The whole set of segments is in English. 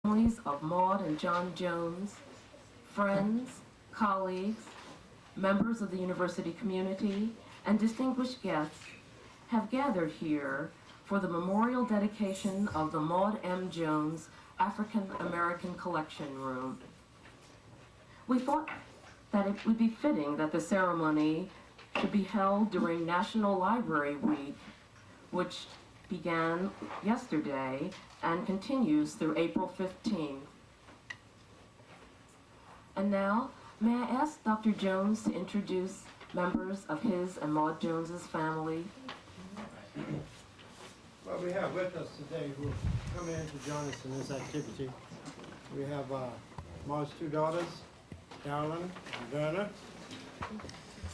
families of Maud and John Jones, friends, colleagues, members of the university community, and distinguished guests have gathered here for the memorial dedication of the Maud M. Jones African American Collection Room. We thought that it would be fitting that the ceremony should be held during National Library Week, which began yesterday and continues through April 15th. And now, may I ask Dr. Jones to introduce members of his and Maud Jones's family? Well, we have with us today who have come in to join us in this activity. We have Maud's two daughters, Carolyn and Verna.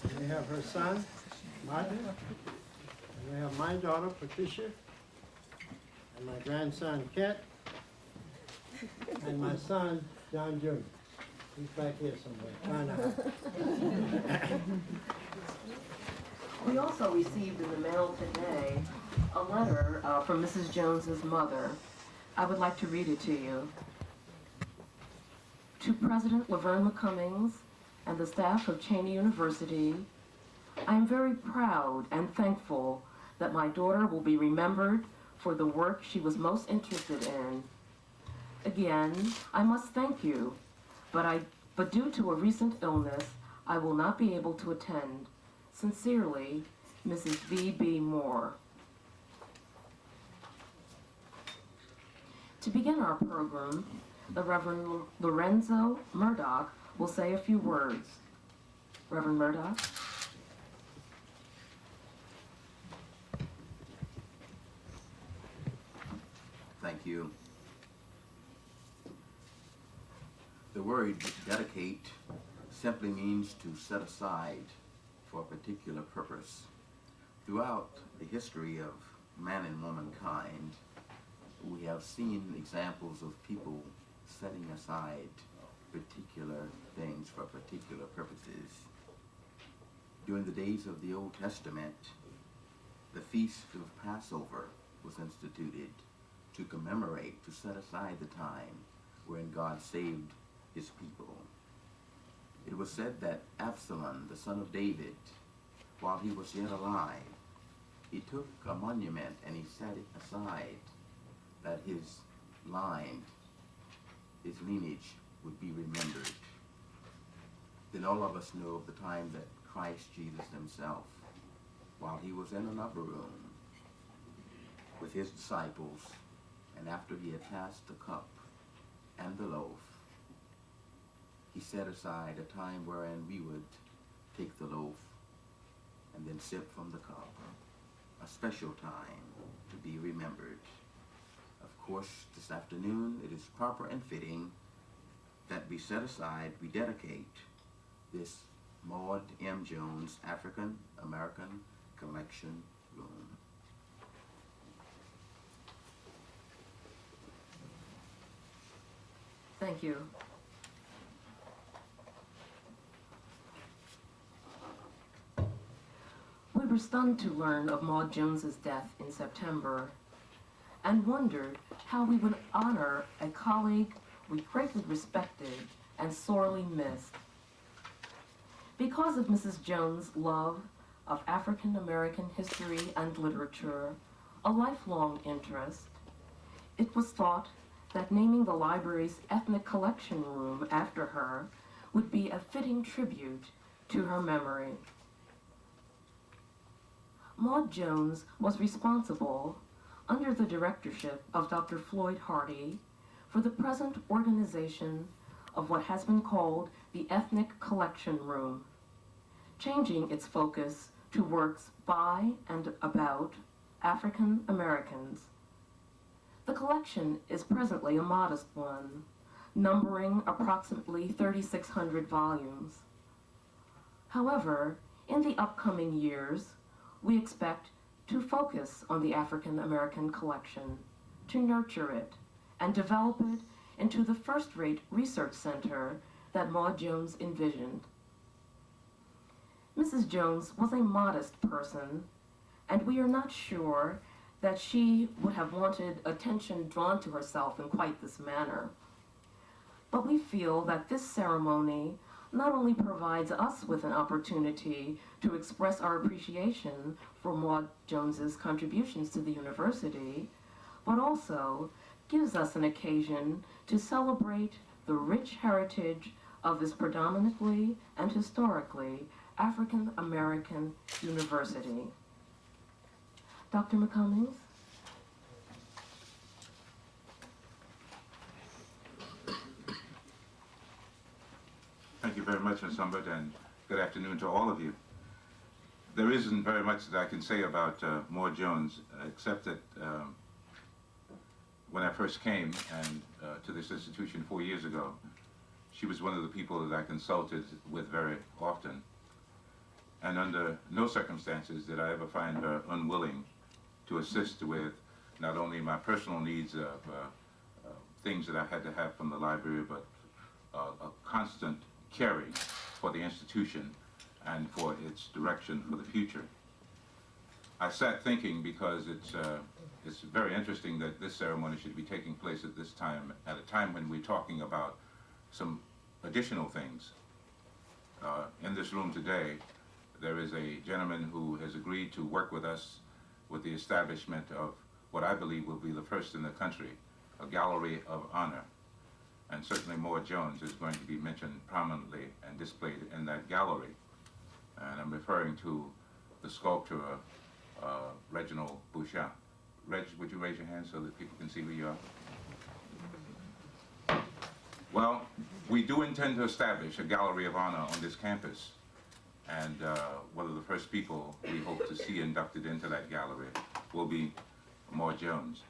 And we have her son, Martin. And we have my daughter, Patricia. And my grandson, Kent. And my son, John Jr. He's back here somewhere. Find out. We also received in the mail today a letter from Mrs. Jones's mother. I would like to read it to you. To President Laverne McCummings and the staff of Cheyney University, I am very proud and thankful that my daughter will be remembered for the work she was most interested in. Again, I must thank you, but due to a recent illness, I will not be able to attend. Sincerely, Mrs. V.B. Moore. To begin our program, the Reverend Lorenzo Murdoch will say a few words. Reverend Murdoch. Thank you. The word dedicate simply means to set aside for a particular purpose. Throughout the history of man and womankind, we have seen examples of people setting aside particular things for particular purposes. During the days of the Old Testament, the Feast of Passover was instituted to commemorate, to set aside the time wherein God saved his people. It was said that Absalom, the son of David, while he was yet alive, he took a monument and he set it aside that his line, his lineage would be remembered. Then all of us know of the time that Christ Jesus himself, while he was in an upper room with his disciples, and after he had passed the cup and the loaf, he set aside a time wherein we would take the loaf and then sip from the cup, a special time to be remembered. Of course, this afternoon it is proper and fitting that we set aside, we dedicate this Maud M. Jones African American Collection Room. Thank you. We were stunned to learn of Maud Jones's death in September and wondered how we would honor a colleague we greatly respected and sorely missed. Because of Mrs. Jones' love of African American history and literature, a lifelong interest, it was thought that naming the library's ethnic collection room after her would be a fitting tribute to her memory. Maud Jones was responsible, under the directorship of Dr. Floyd Hardy, for the present organization of what has been called the Ethnic Collection Room, changing its focus to works by and about African Americans. The collection is presently a modest one, numbering approximately 3,600 volumes. However, in the upcoming years, we expect to focus on the African American collection, to nurture it, and develop it into the first-rate research center that Maud Jones envisioned. Mrs. Jones was a modest person, and we are not sure that she would have wanted attention drawn to herself in quite this manner. But we feel that this ceremony not only provides us with an opportunity to express our appreciation for Maud Jones's contributions to the university, but also gives us an occasion to celebrate the rich heritage of this predominantly and historically African American university. Dr. McCummings? Thank you very much, Ms. Humbert, and good afternoon to all of you. There isn't very much that I can say about Maud Jones, except that when I first came to this institution 4 years ago, she was one of the people that I consulted with very often. And under no circumstances did I ever find her unwilling to assist with not only my personal needs of things that I had to have from the library, but a constant caring for the institution and for its direction for the future. I sat thinking, because it's very interesting that this ceremony should be taking place at this time, at a time when we're talking about some additional things. In this room today, there is a gentleman who has agreed to work with us with the establishment of what I believe will be the first in the country, a gallery of honor. And certainly Maud Jones is going to be mentioned prominently and displayed in that gallery. And I'm referring to the sculptor, Reginald Bouchon. Reg, would you raise your hand so that people can see who you are? Well, we do intend to establish a gallery of honor on this campus. And one of the first people we hope to see inducted into that gallery will be Maud Jones.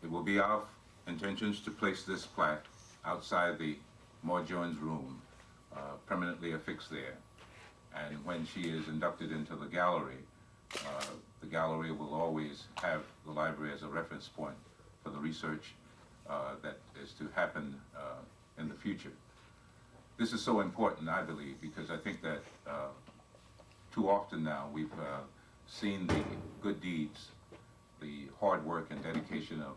It will be our intentions to place this plaque outside the Maud Jones room, permanently affixed there. And when she is inducted into the gallery will always have the library as a reference point for the research that is to happen in the future. This is so important, I believe, because I think that too often now we've seen the good deeds, the hard work and dedication of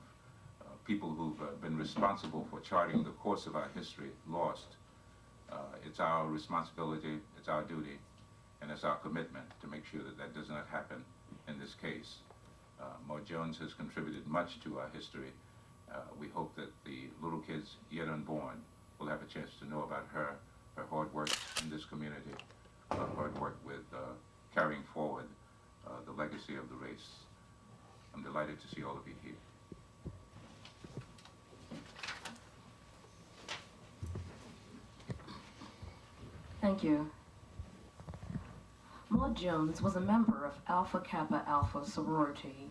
people who've been responsible for charting the course of our history lost. It's our responsibility, it's our duty, and it's our commitment to make sure that that does not happen in this case. Maud Jones has contributed much to our history. We hope that the little kids yet unborn will have a chance to know about her hard work in this community, her hard work with carrying forward the legacy of the race. I'm delighted to see all of you here. Thank you. Maud Jones was a member of Alpha Kappa Alpha sorority.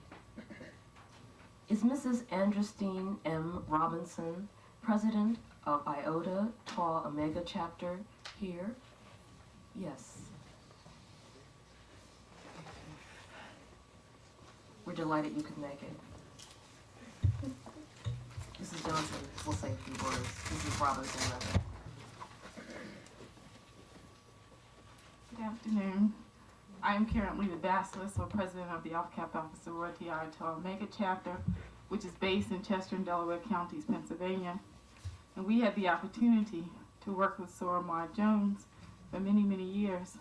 Is Mrs. Andrestine M. Robinson, president of Iota Tau Omega chapter, here? Yes. We're delighted you could make it. Mrs. Johnson will say a few words. Mrs. Robinson, rather. Good afternoon. I am currently the Bacillus, or president of the Alpha Kappa Alpha Sorority Iota Tau Omega chapter, which is based in Chester and Delaware counties, Pennsylvania. And we had the opportunity to work with Soror Maud Jones for many, many years.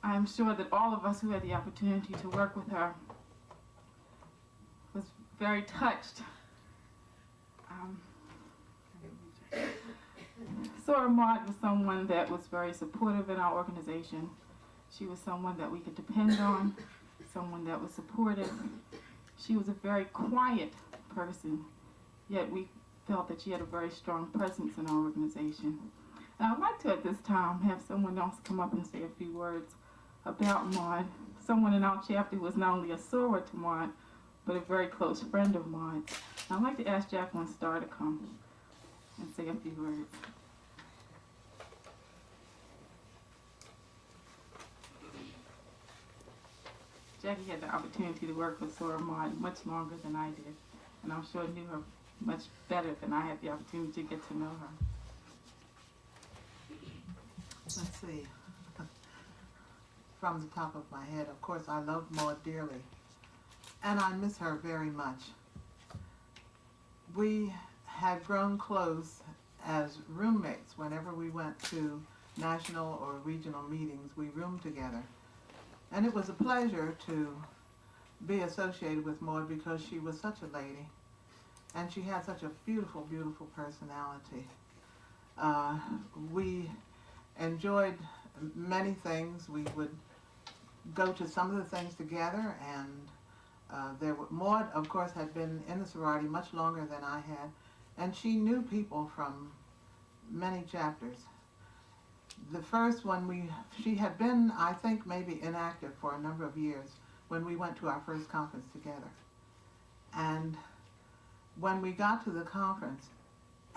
I am sure that all of us who had the opportunity to work with her was very touched. Soror Maud was someone that was very supportive in our organization. She was someone that we could depend on, someone that was supportive. She was a very quiet person, yet we felt that she had a very strong presence in our organization. And I'd like to, at this time, have someone else come up and say a few words about Maud, someone in our chapter who was not only a soror to Maud, but a very close friend of Maud's. I'd like to ask Jacqueline Starr to come and say a few words. Jackie had the opportunity to work with Soror Maud much longer than I did, and I'm sure knew her much better than I had the opportunity to get to know her. Let's see. From the top of my head, of course, I love Maud dearly, and I miss her very much. We had grown close as roommates. Whenever we went to national or regional meetings, we roomed together. And it was a pleasure to be associated with Maud because she was such a lady and she had such a beautiful, beautiful personality. We enjoyed many things. We would go to some of the things together, and Maud, of course, had been in the sorority much longer than I had, and she knew people from many chapters. The first one, she had been, I think, maybe inactive for a number of years when we went to our first conference together. And when we got to the conference,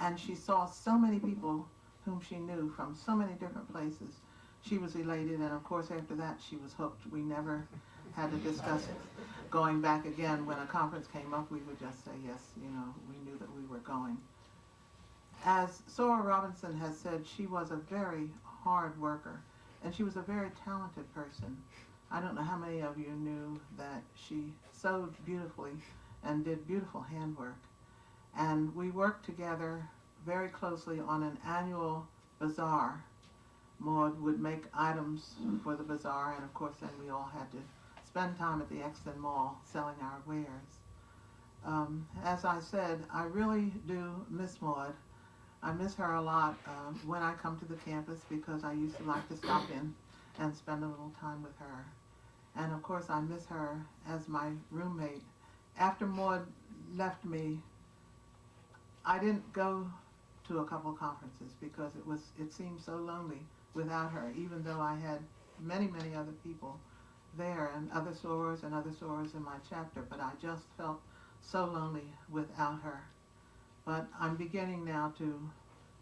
and she saw so many people whom she knew from so many different places, she was elated, and of course after that she was hooked. We never had to discuss going back again. When a conference came up, we would just say yes, we knew that we were going. As Sora Robinson has said, she was a very hard worker, and she was a very talented person. I don't know how many of you knew that she sewed beautifully and did beautiful handwork. And we worked together very closely on an annual bazaar. Maud would make items for the bazaar, and of course then we all had to spend time at the Exton Mall selling our wares. As I said, I really do miss Maud. I miss her a lot when I come to the campus because I used to like to stop in and spend a little time with her. And of course I miss her as my roommate. After Maud left me, I didn't go to a couple conferences because it seemed so lonely without her, even though I had many, many other people there and other sorors in my chapter, but I just felt so lonely without her. But I'm beginning now to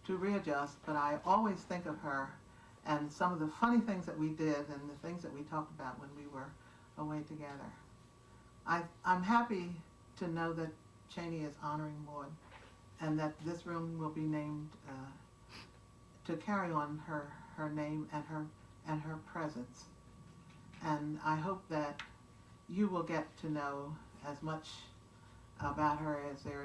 readjust, but I always think of her and some of the funny things that we did and the things that we talked about when we were away together. I'm happy to know that Cheyney is honoring Maud and that this room will be named to carry on her name and her presence. And I hope that you will get to know as much about her as there